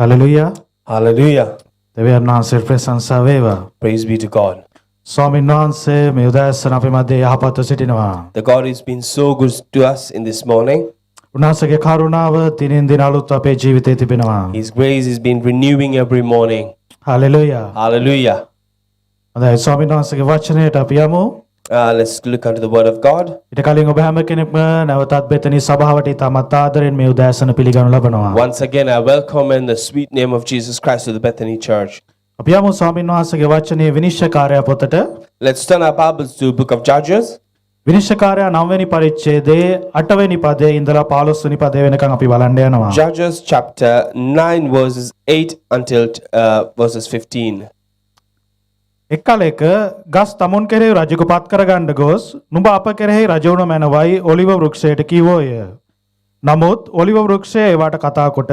Hallelujah. Hallelujah. දෙවියන් වහන්සේ ප්‍රශංසා වේවා. Praise be to God. ස්වාමීන් වහන්සේ මේ උදෑසන අපේ මැද යහපත්ව සිටිනවා. The God has been so good to us in this morning. උන්වහන්සේගේ කරුණාව දිනින් දින අලුත් අපේ ජීවිතේ තිබෙනවා. His grace has been renewing every morning. Hallelujah. Hallelujah. අද ස්වාමීන් වහන්සේගේ වචනයට අපි යමු. Let's look unto the word of God. ඊට කලින් ඔබ හැම කෙනෙක්ම නැවතත් බෙතනි සභාවට ඉතාමත් ආදරෙන් මේ උදෑසන පිළිගනු ලබනවා. Once again, I welcome in the sweet name of Jesus Christ to the Bethany Church. අපි යමු ස්වාමීන් වහන්සේගේ වචනේ විනිශ්චයකාරයා පොතට. Let's turn our Bibles to Book of Judges. විනිශ්චයකාරයා 9 වෙනි පරිච්ඡේදයේ 8 වෙනි පදයේ ඉඳලා 15 වෙනි පදය වෙනකන් අපි බලන්න යනවා. Judges chapter 9 verses 8 until verses 15. එක්කලෙක ගස් තමුන් කෙරෙහි රජෙකු පත් කරගන්න ගොස් නුඹ අප කෙරෙහි රජවුණ මැනවයි ඔලිව වෘක්ෂයට කීවෝය. නමුත් ඔලිව වෘක්ෂය ඒවට කතා කොට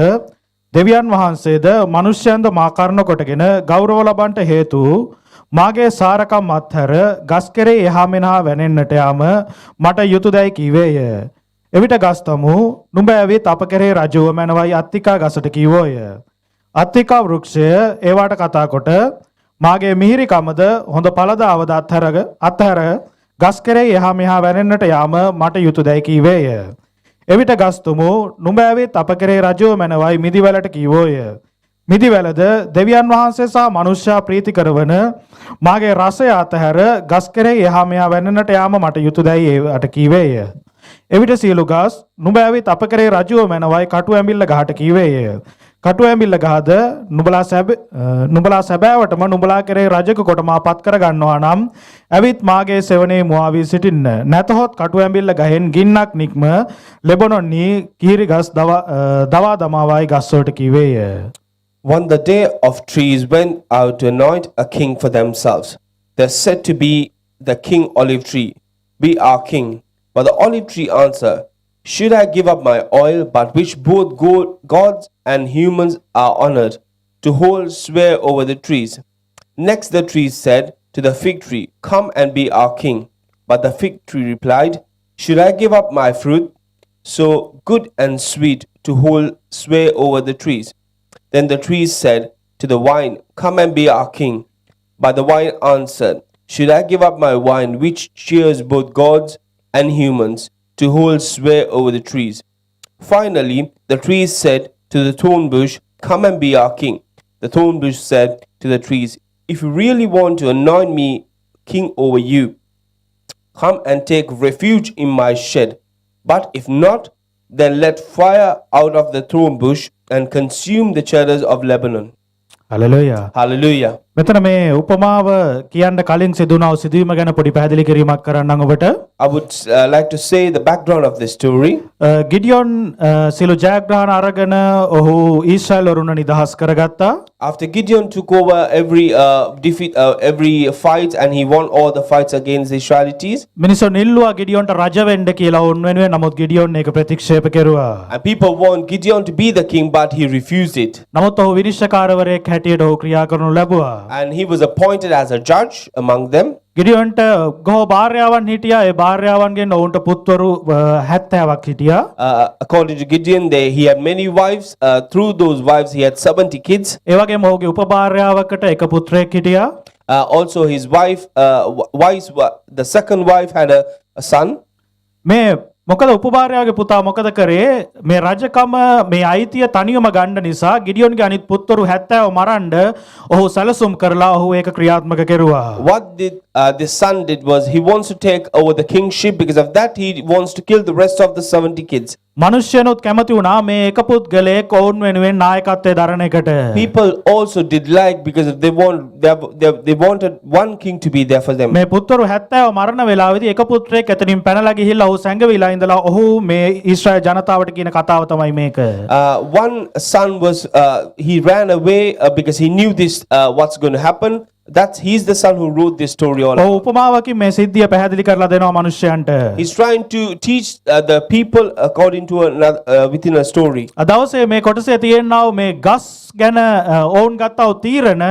දෙවියන් වහන්සේද මිනිස්යන්ද මා කරන කොටගෙන ගෞරව ලබන්නට හේතු මාගේ සාරකම් අත්හැර ගස් කෙරෙහි එහා මෙහා වැනෙන්නට යාම මට යුතුයදයි කීවේය. එවිට ගස් තමු නුඹ ඇවිත් අප කෙරෙහි රජවුණ මැනවයි අත්තිකා ගසට කීවෝය. අත්තිකා වෘක්ෂය ඒවට කතා කොට මාගේ මිහිරිකමද හොඳ පළදාවද අත්හැර ගස් කෙරෙහි එහා මෙහා වැනෙන්නට යාම මට යුතුයදයි කීවේය. එවිට ගස් තුමු නුඹ ඇවිත් අප කෙරෙහි රජව මැනවයි මිදිවැලට කීවෝය. මිදිවැලද දෙවියන් වහන්සේ සහ මනුෂ්‍යයා ප්‍රීති කරවන මාගේ රසය අත්හැර ගස් කෙරෙහි එහා මෙහා වැනෙන්නට යාම මට යුතුයදයි ඒවට කීවේය. එවිට සියලු ගස් නුඹ ඇවිත් අප කෙරෙහි රජව මැනවයි කටු ඇඹිල්ල ගහට කීවේය. කටු ඇඹිල්ල ගහද නුඹලා සැබෑවටම නුඹලා කෙරෙහි රජක කොට මා පත් කර ගන්නවා නම් ඇවිත් මාගේ සෙවණේ මුවා වී සිටින්න. නැතහොත් කටු ඇඹිල්ල ගහෙන් ගින්නක් නික්ම ලෙබනොන්නී කිහිරි ගස් දවා දමාවයි ගස් වලට කීවේය. When the day of trees went out to anoint a king for themselves, they said to be the king olive tree, be our king. But the olive tree answered, should I give up my oil, but which both gods and humans are honored, to hold sway over the trees? Next the tree said to the fig tree, come and be our king. But the fig tree replied, should I give up my fruit, so good and sweet, to hold sway over the trees? Then the trees said to the vine, come and be our king. But the vine answered, should I give up my wine, which cheers both gods and humans, to hold sway over the trees? Finally, the trees said to the thorn bush, come and be our king. The thorn bush said to the trees, if you really want to anoint me king over you, come and take refuge in my shed. But if not, then let fire out of the thorn bush and consume the cedars of Lebanon. Hallelujah. Hallelujah. මෙතන මේ උපමාව කියන්න කලින් සිදුවන සිදුවීම ගැන පොඩි පැහැදිලි කිරීමක් කරන්නම් ඔබට. I would like to say the background of this story. ගිඩියොන් සියලු ජයග්‍රහණ අරගෙන ඔහු ඊශ්‍රායල් වරුන් නිදහස් කරගත්තා. After Gideon took over every fight and he won all the fights against the Israelites. මිනිස්සුන් ඉල්ලුවා ගිඩියොන්ට රජ වෙන්න කියලා ඔවුන් වෙනුවෙන්. නමුත් ගිඩියොන් ඒක ප්‍රතික්ෂේප කෙරුවා. And people want Gideon to be the king, but he refused it. නමුත් ඔහු විනිශ්චයකාරවරයෙක් හැටියට ඔහු ක්‍රියා කරනු ලැබුවා. And he was appointed as a judge among them. ගිඩියොන්ට ගොහ භාර්යාවන් හිටියා. ඒ භාර්යාවන්ගෙන් ඔවුන්ට පුත්වරු 70ක් හිටියා. According to Gideon, he had many wives. Through those wives, he had 70 kids. ඒ වගේම ඔහුගේ උපභාර්යාවකට එක පුත්‍රයෙක් හිටියා. Also, his wife, the second wife had a son. මේ මොකද උපභාර්යාවගේ පුතා මොකද කරේ? මේ රජකම මේ අයිතිය තනියම ගන්න නිසා ගිඩියොන්ගේ අනිත් පුත්වරු 70 මරන්න ඔහු සැලසුම් කරලා ඔහු ඒක ක්‍රියාත්මක කෙරුවා. What this son did was he wants to take over the kingship. Because of that, he wants to kill the rest of the 70 kids. මනුෂ්‍යනොත් කැමති වුණා මේ එක පුද්ගලයෙක් ඔවුන් වෙනුවෙන් නායකත්වයේ දරන එකට. People also did like, because they wanted one king to be there for them. මේ පුත්වරු 70 මරණ වෙලාවේදී එක පුත්‍රයෙක් එතනින් පැනලා ගිහිල්ලා ඔහු සැඟවිලා ඉඳලා ඔහු මේ ඊශ්‍රායල් ජනතාවට කියන කතාව තමයි මේක. One son was he ran away because he knew this what's going to happen. He's the son who wrote this story all. ඔහු උපමාවකින් මේ සිද්ධිය පැහැදිලි කරලා දෙනවා මනුෂ්‍යයන්ට. He's trying to teach the people according to another within a story. අදවසේ මේ කොටසේ තියෙනවා මේ ගස් ගැන ඕන් ගත්තව තීරණ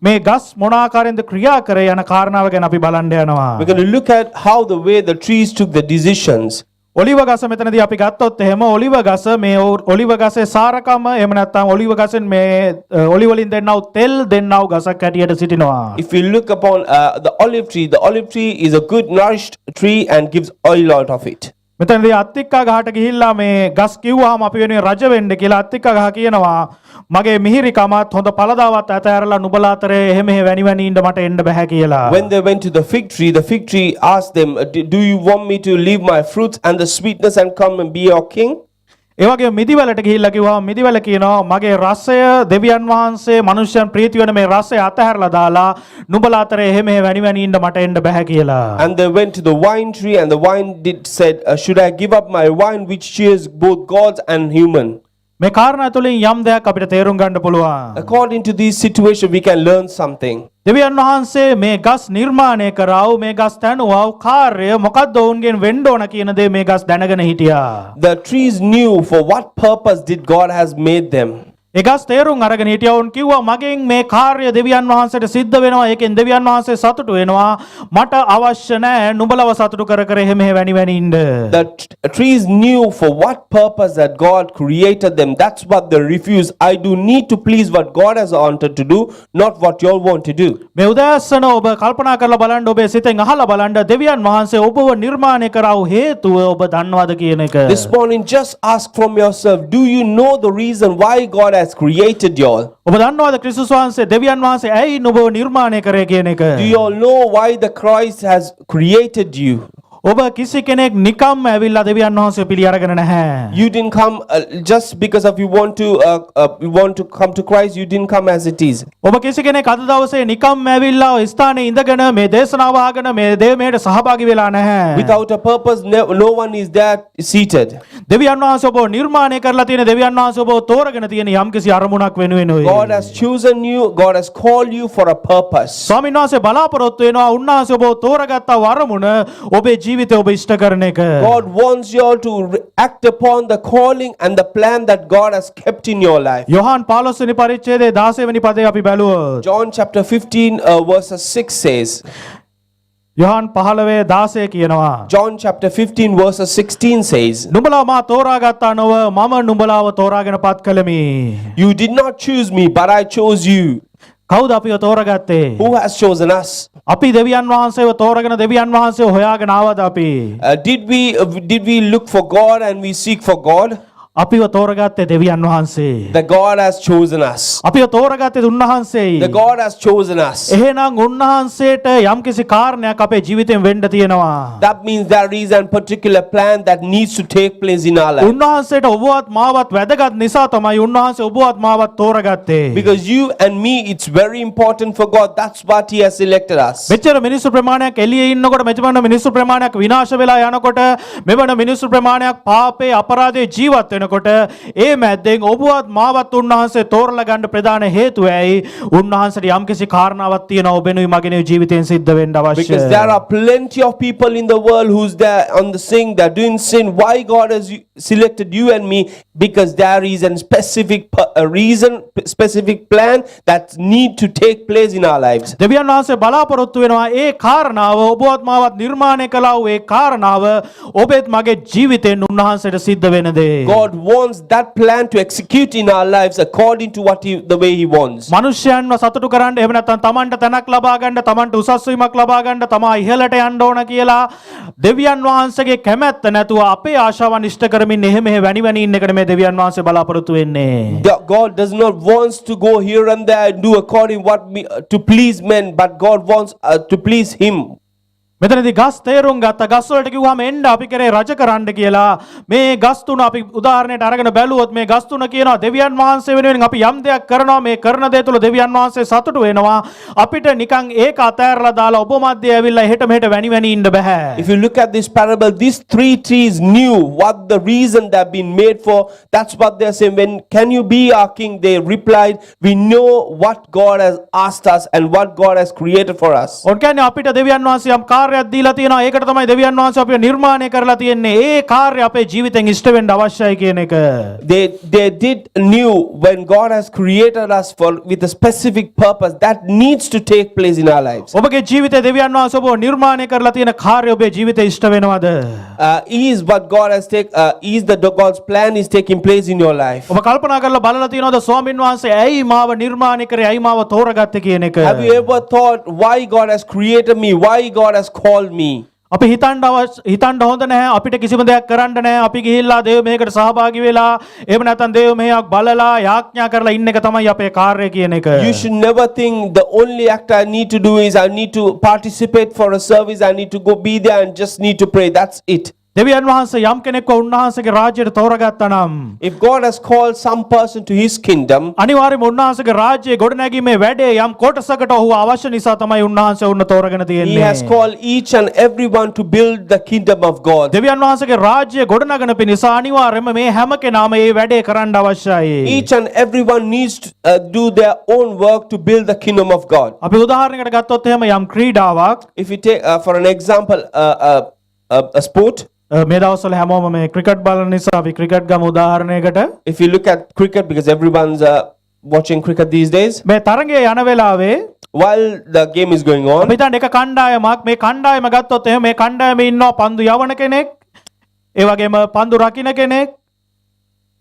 මේ ගස් මොන ආකාරයෙන්ද ක්‍රියා කරේ යන කාරණාව ගැන අපි බලන්න යනවා. We're going to look at how the way the trees took the decisions, ඔලිව ගස මෙතනදී අපි ගත්තොත් එහෙම ඔලිව ගස මේ ඔලිව ගසේ සාරකම එහෙම නැත්නම් ඔලිව ගසෙන් මේ ඔලිව වලින් දෙන්නව තෙල් දෙන්නව ගසක් හැටියට සිටිනවා. If we look upon the olive tree is a good nourished tree and gives oil out of it. මෙතනදී අත්තික්කා ගහට ගිහිල්ලා මේ ගස් කිව්වහම අපි වෙනුවෙන් රජ වෙන්න කියලා අත්තික්කා ගහ කියනවා මගේ මිහිරිකමත් හොඳ පළදාවත් ඇතෑරලා නුඹලා අතරේ එහෙම වැනි වැනි ඉන්න මට එන්න බෑ කියලා. When they went to the fig tree asked them, do you want me to leave my fruits and the sweetness and come and be your king? ඒ වගේ මිදිවලට ගිහිල්ලා කිව්වා මිදිවල කියනවා මගේ රසය දෙවියන් වහන්සේ මනුෂ්‍යයන් ප්‍රීති වෙන මේ රසය අතහැරලා දාලා නුඹලා අතරේ එහෙම වැනි වැනි ඉන්න මට එන්න බෑ කියලා. And they went to the wine tree and the wine said, should I give up my wine which cheers both gods and human? මේ කාරණා තුළින් යම් දෙයක් අපිට තේරුම් ගන්න පුළුවන්. According to this situation we can learn something. දෙවියන් වහන්සේ මේ ගස් නිර්මාණය කරාව මේ ගස් තනුවව කාර්යය මොකක්ද ඔවුන්ගෙන් වෙන්න ඕන කියන දේ මේ ගස් දැනගෙන හිටියා. The trees knew for what purpose did God has made them. ඒ ගස් තේරුම් අරගෙන හිටියා වුන් කිව්වා මගෙන් මේ කාර්යය දෙවියන් වහන්සේට සිද්ධ වෙනවා ඒකෙන් දෙවියන් වහන්සේ සතුටු වෙනවා මට අවශ්‍ය නැහැ නුඹලව සතුටු කර කර එහෙම වැනි වැනි ඉන්න. The trees knew for what purpose that God created them. That's what they refused. I do need to please what God has wanted to do, not what you all want to do. මේ උදෑසන ඔබ කල්පනා කරලා බලන්න ඔබේ සිතෙන් අහලා බලන්න දෙවියන් වහන්සේ ඔබව නිර්මාණය කරව හේතුව ඔබ දන්නවද කියන එක. This morning just ask from yourself, do you know the reason why God has created you all? ඔබ දන්නවද ක්‍රිස්තුස් වහන්සේ දෙවියන් වහන්සේ ඇයි නුඹව නිර්මාණය කරේ කියන එක? Do you all know why the Christ has created you? ඔබ කිසි කෙනෙක් නිකම්ම ඇවිල්ලා දෙවියන් වහන්සේ පිළි අරගෙන නැහැ. You didn't come just because of you want to come to Christ. You didn't come as it is. ඔබ කිසි කෙනෙක් අද දවසේ නිකම්ම ඇවිල්ලා ඔය ස්ථානයේ ඉඳගෙන මේ දේශනාව අහගෙන මේ දේමයට සහභාගී වෙලා නැහැ. Without a purpose, no one is there seated. දෙවියන් වහන්සේ ඔබ නිර්මාණය කරලා තියෙන දෙවියන් වහන්සේ ඔබ තෝරගෙන තියෙන යම්කිසි අරමුණක් වෙනුවෙනුයි. God has chosen you. God has called you for a purpose. ස්වාමීන් වහන්සේ බලාපොරොත්තු වෙනවා උන්වහන්සේ ඔබ තෝරගත්තා වරමුණ ඔබේ ජීවිතය ඔබ ඉෂ්ට කරන එක. God wants you all to act upon the calling and the plan that God has kept in your life. Yohan 15 වෙනි පරිච්ඡේදයේ 16 වෙනි පදේ අපි බැලුවොත් John chapter 15 verses 6 says, Yohan 15:16 කියනවා John chapter 15 verses 16 says, නුඹලා මා තෝරාගත්තා නොව මම නුඹලාව තෝරාගෙන පත් කළමි. you did not choose me, but I chose you. කවුද අපිව තෝරගත්තේ? Who has chosen us? අපි දෙවියන් වහන්සේව තෝරගෙන දෙවියන් වහන්සේව හොයාගෙන ආවද අපි? Did we look for God and we seek for God? අපිව තෝරගත්තේ දෙවියන් වහන්සේ. The God has chosen us. අපිව තෝරගත්තේ උන්වහන්සේයි. The God has chosen us. එහෙනම් උන්වහන්සේට යම්කිසි කාරණයක් අපේ ජීවිතෙන් වෙන්න තියෙනවා. That means there is a particular plan that needs to take place in our life. උන්වහන්සේට ඔබවත් මාවත් වැදගත් නිසා තමයි උන්වහන්සේ ඔබවත් මාවත් තෝරගත්තේ. Because you and me, it's very important for God. That's what He has selected us. මෙච්චර මිනිස්සු ප්‍රමාණයක් එළියේ ඉන්නකොට මෙච්චර මිනිස්සු ප්‍රමාණයක් විනාශ වෙලා යනකොට මෙවන මිනිස්සු ප්‍රමාණයක් පාපේ අපරාධේ ජීවත් වෙනකොට ඒ මැද්දෙන් ඔබවත් මාවත් උන්වහන්සේ තෝරලා ගන්න ප්‍රධාන හේතුව ඇයි? උන්වහන්සේට යම්කිසි කාරණාවක් තියෙනවා ඔබෙනුයි මගෙනුයි ජීවිතයෙන් සිද්ධ වෙන්න අවශ්‍ය. Because there are plenty of people in the world who's there on the sin, they're doing sin. Why God has selected you and me? Because there is a specific plan that need to take place in our lives. දෙවියන් වහන්සේ බලාපොරොත්තු වෙනවා ඒ කාරණාව ඔබවත් මාවත් නිර්මාණය කළා වූ ඒ කාරණාව ඔබෙත් මගේ ජීවිතෙන් උන්වහන්සේට සිද්ධ වෙන දේ. God wants that plan to execute in our lives according to the way He wants. මනුෂ්‍යයන්ව සතුටු කරන්න එහෙම නැත්නම් තමන්ට තැනක් ලබා ගන්න තමන්ට උසස් වීමක් ලබා ගන්න තමා ඉහළට යන්න ඕන කියලා දෙවියන් වහන්සේගේ කැමැත්ත නැතුව අපේ ආශාවන් ඉෂ්ට කරමින් එහෙම වැනි වැනි ඉන්න එකට මේ දෙවියන් වහන්සේ බලාපොරොත්තු වෙන්නේ. God does not want to go here and there and do according to please men, but God wants to please Him. මෙතනදී ගස් තේරුම් ගත්ත ගස් වලට කිව්වම එන්න අපි කරේ රජ කරන්න කියලා මේ ගස් තුන අපි උදාහරණයට අරගෙන බැලුවොත් මේ ගස් තුන කියනවා දෙවියන් වහන්සේ වෙනුවෙන් අපි යම් දෙයක් කරනවා මේ කරන දේ තුල දෙවියන් වහන්සේ සතුටු වෙනවා අපිට නිකන් ඒක අතෑරලා දාලා ඔබ මැද්දේ ඇවිල්ලා එහෙට මෙහෙට වැනි වැනි ඉන්න බෑ. If you look at this parable, these three trees knew what the reason they've been made for. That's what they're saying. When can you be our king? They replied, we know what God has asked us and what God has created for us. On කියන්නේ අපිට දෙවියන් වහන්සේ යම් කාර්ය කාර්යයක් දීලා තියෙනවා. ඒකට තමයි දෙවියන් වහන්සේ අපිව නිර්මාණය කරලා තියෙන්නේ. ඒ කාර්ය අපේ ජීවිතෙන් ඉෂ්ට වෙන්න අවශ්‍යයි කියන එක. They did knew when God has created us for with a specific purpose that needs to take place in our lives. ඔබගේ ජීවිතේ දෙවියන් වහන්සේ ඔබව නිර්මාණය කරලා තියෙන කාර්ය ඔබේ ජීවිතේ ඉෂ්ට වෙනවද? Is what God has is the God's plan is taking place in your life. ඔබ කල්පනා කරලා බලලා තියෙනවද ස්වාමීන් වහන්සේ ඇයි මාව නිර්මාණය කරේ? ඇයි මාව තෝරගත්තේ කියන එක? Have you ever thought why God has created me? Why God has called me? අපි හිතන්න හොඳ නැහැ. අපිට කිසිම දෙයක් කරන්න නැහැ. අපි ගිහිල්ලා දේව මේකට සහභාගී වෙලා එහෙම නැත්නම් දේව මේයක් බලලා යාඥා කරලා ඉන්න එක තමයි අපේ කාර්යය කියන එක. You should never think the only act I need to do is I need to participate for a service. I need to go be there and just need to pray. That's it. දෙවියන් වහන්සේ යම් කෙනෙක්ව උන්වහන්සේගේ රාජ්‍යයට තෝරගත්තා නම් If God has called some person to his kingdom, අනිවාර්යයෙන්ම උන්වහන්සේගේ රාජ්‍යයේ ගොඩනැගීමේ වැඩේ යම් කොටසකට ඔහු අවශ්‍ය නිසා තමයි උන්වහන්සේ උන්න තෝරගෙන he තියෙන්නේ. has called each and everyone to build the kingdom of God. දෙවියන් වහන්සේගේ රාජ්‍යය ගොඩනගන පිණිස අනිවාර්යයෙන්ම මේ හැම කෙනාම මේ වැඩේ කරන්න අවශ්‍යයි. Each and everyone needs to do their own work to build the kingdom of God. අපි උදාහරණයකට ගත්තොත් එහෙම යම් ක්‍රීඩාවක් If you take, for an example, a sport, මේ දවස්වල හැමෝම මේ ක්‍රිකට් බලන නිසා අපි ක්‍රිකට් ගමු උදාහරණයකට. if you look at cricket, because everyone's watching cricket these days, මේ තරගයේ යන වෙලාවේ while the game is going on, අපි හිතන්න එක කණ්ඩායමක් මේ කණ්ඩායම ගත්තොත් එහෙම මේ කණ්ඩායමේ ඉන්නවා පන්දු යවන කෙනෙක්, ඒ වගේම පන්දු රකින්න කෙනෙක්,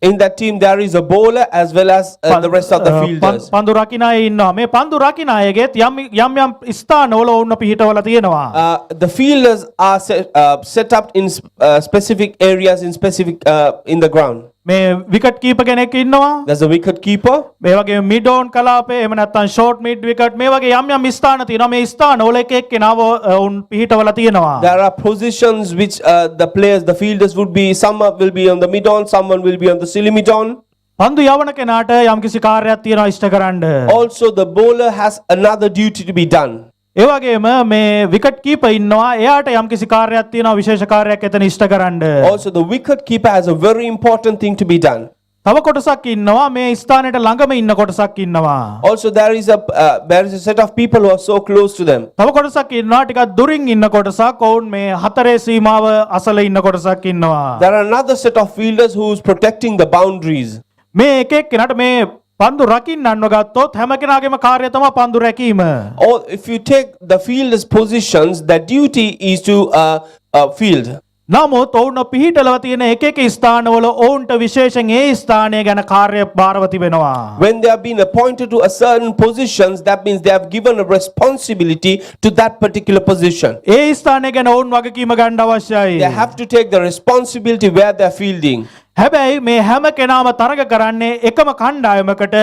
in that team there is a bowler as well as the rest of the fielders. පන්දු රකින්න අය ඉන්නවා. මේ පන්දු රකින්න අයගෙත් යම් ස්ථානවල ඔවුන් පිහිටවලා තියෙනවා. The fielders are set up in specific areas in specific in the ground. මේ විකට් කීපර් කෙනෙක් ඉන්නවා. There's a wicket keeper. මේ වගේ මිඩ් ඕන් කලාපේ එහෙම නැත්නම් ෂෝට් මිඩ් විකට් මේ වගේ යම් ස්ථාන තියෙනවා. මේ ස්ථානවල එක එක්කෙනාව උන් පිහිටවලා තියෙනවා. There are positions which the players, the fielders would be, some will be on the mid on, someone will be on the silly mid on. පන්දු යවන කෙනාට යම්කිසි කාර්යයක් තියෙනවා ඉෂ්ට කරන්න. Also the bowler has another duty to be done. ඒ වගේම මේ විකට් කීපර් ඉන්නවා. එයාට යම්කිසි කාර්යයක් තියෙනවා විශේෂ කාර්යයක් එතන ඉෂ්ට කරන්න. Also the wicket keeper has a very important thing to be done. තව කොටසක් ඉන්නවා මේ ස්ථානෙට ළඟම ඉන්න කොටසක් ඉන්නවා. Also there is a set of people who are so close to them. තව කොටසක් ඉන්නවා ටිකක් දුරින් ඉන්න කොටසක්. ඔවුන් මේ හතරේ සීමාව අසල ඉන්න කොටසක් ඉන්නවා. There are another set of fielders who is protecting the boundaries. මේ එක එක්කෙනාට මේ පන්දු රකින්නව ගත්තොත් හැම කෙනාගේම කාර්යය තමයි පන්දු රැකීම. Or if you take the fielders' positions, the duty is to field. නමුත් ඔවුන් පිහිටලව තියෙන එක එක ස්ථානවල ඔවුන්ට විශේෂයෙන් ඒ ස්ථානය ගැන කාර්ය භාරව තිබෙනවා. When they have been appointed to a certain positions, that means they have given a responsibility to that particular position. ඒ ස්ථානය ගැන ඔවුන් වගකීම ගන්න අවශ්‍යයි. They have to take the responsibility where they are fielding. හැබැයි මේ හැම කෙනාම තරග කරන්නේ එකම කණ්ඩායමකට.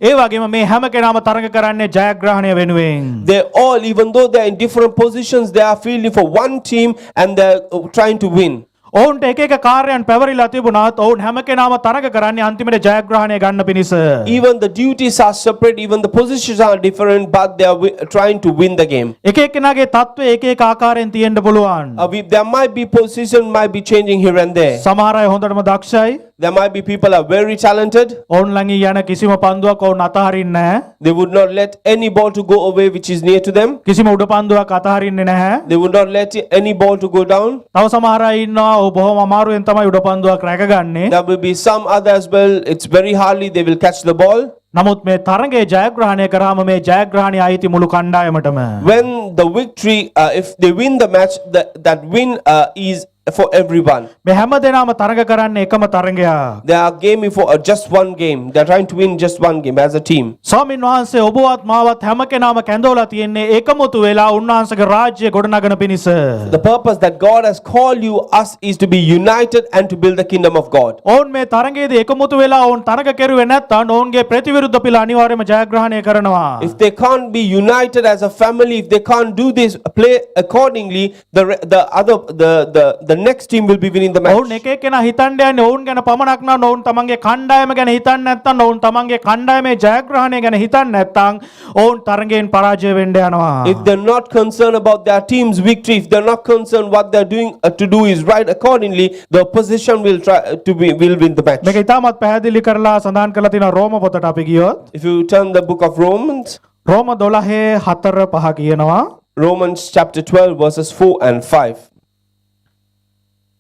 ඒ වගේම මේ හැම කෙනාම තරග කරන්නේ ජයග්‍රහණය වෙනුවෙන්. They all, even though they are in different positions, they are fielding for one team and they are trying to win. ඔවුන්ට එක එක කාර්යයන් පැවරිලා තිබුණාත් ඔවුන් හැම කෙනාම තරග කරන්නේ අන්තිමට ජයග්‍රහණය ගන්න පිණිස. Even the duties are separate, even the positions are different, but they are trying to win the game. එක එක්කෙනාගේ තත්ත්වය එක එක ආකාරයෙන් තියෙන්න පුළුවන්. There might be position might be changing here and there. සමහර අය හොඳටම දක්ෂයි. There might be people are very talented. ඔවුන් ළඟින් යන කිසිම පන්දුවක් ඔවුන් අතහරින්නේ නැහැ. They would not let any ball to go away which is near to them. කිසිම උඩ පන්දුවක් අතහරින්නේ නැහැ. They would not let any ball to go down. තව සමහර අය ඉන්නවා ඔව් බොහොම අමාරුවෙන් තමයි උඩ පන්දුවක් රැකගන්නේ. There will be some other as well. It's very hardly they will catch the ball. නමුත් මේ තරගයේ ජයග්‍රහණය කරාම මේ ජයග්‍රහණය අයිති මුළු කණ්ඩායමටම. When the victory, if they win the match, that win is for everyone. මේ හැම දෙනාම තරග කරන්නේ එකම තරගයක්. They are gaming for just one game. They are trying to win just one game as a team. ස්වාමීන් වහන්සේ ඔබවත් මාවත් හැම කෙනාම කැඳවලා තියෙන්නේ එකමුතු වෙලා උන්වහන්සේගේ රාජ්‍ය ගොඩනගන පිණිස. The purpose that God has called us is to be united and to build the kingdom of God. ඔවුන් මේ තරගයේදී එකමුතු වෙලා ඔවුන් තරග කෙරුවේ නැත්නම් ඔවුන්ගේ ප්‍රතිවිරුද්ධ පිළ අනිවාර්යයෙන්ම ජයග්‍රහණය කරනවා. If they can't be united as a family, if they can't do this, play accordingly, the next team will be winning the match. ඔවුන් එක එක්කෙනා හිතන්නේ යන්නේ ඔවුන් ගැන පමණක් නෑ. ඔවුන් තමන්ගේ කණ්ඩායම ගැන හිතන්නේ නැත්නම් ඔවුන් තමන්ගේ කණ්ඩායමේ ජයග්‍රහණය ගැන හිතන්නේ නැත්නම් ඔවුන් තරගයෙන් පරාජය වෙන්න යනවා. If they're not concerned about their team's victory, if they're not concerned what they're doing to do is right accordingly, the opposition will will win the match. මේක ඉතාමත් පැහැදිලි කරලා සඳහන් කරලා තියෙනවා රෝම පොතට අපි ගියොත්. If you turn the book of Romans, රෝම 12:4-5 කියනවා. Romans chapter 12 verses 4 and 5.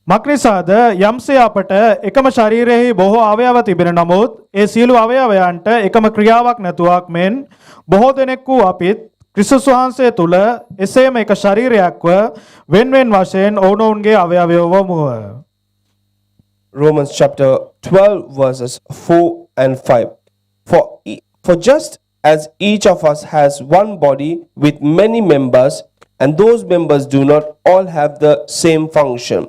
මක්නිසාද යම්සේ අපට එකම ශරීරයෙහි බොහෝ අවයව තිබෙන නමුත් ඒ සියලු අවයවයන්ට එකම ක්‍රියාවක් නැතුවක් මෙන් බොහෝ දෙනෙක් වූ අපිත් ක්‍රිස්තුස් වහන්සේ තුල එසේම එක ශරීරයක්ව වෙන්වෙන් වශයෙන් ඔවුනොවුන්ගේ අවයවයෝවමුහ. Romans chapter 12 verses 4 and 5. For just as each of us has one body with many members, and those members do not all have the same function,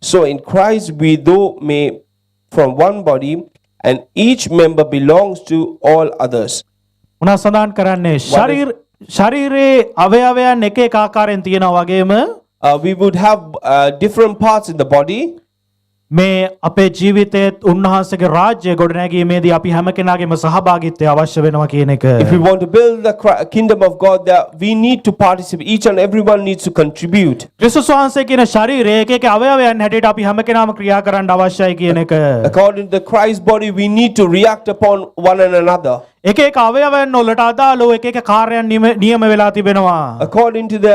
so in Christ we though may from one body, and each member belongs to all others. උනා සඳහන් කරන්නේ ශරීරයේ අවයවයන් එක එක ආකාරයෙන් තියෙනවා වගේම We would have different parts in the body. මේ අපේ ජීවිතයේත් උන්වහන්සේගේ රාජ්‍ය ගොඩනැගීමේදී අපි හැම කෙනාගේම සහභාගීත්වය අවශ්‍ය වෙනවා කියන එක. If we want to build the kingdom of God, that we need to participate. Each and everyone needs to contribute. ක්‍රිස්තුස් වහන්සේ කියන ශරීරයේ එක එක අවයවයන් හැටියට අපි හැම කෙනාම ක්‍රියා කරන්න අවශ්‍යයි කියන එක. According to the Christ body, we need to react upon one another. එක එක අවයවයන් වලට අදාළව එක එක කාර්යයන් නියම වෙලා තිබෙනවා. According to the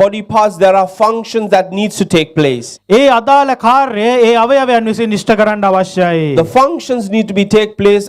body parts, there are functions that needs to take place. ඒ අදාළ කාර්යය ඒ අවයවයන් විසින් ඉෂ්ට කරන්න අවශ්‍යයි. The functions need to be take place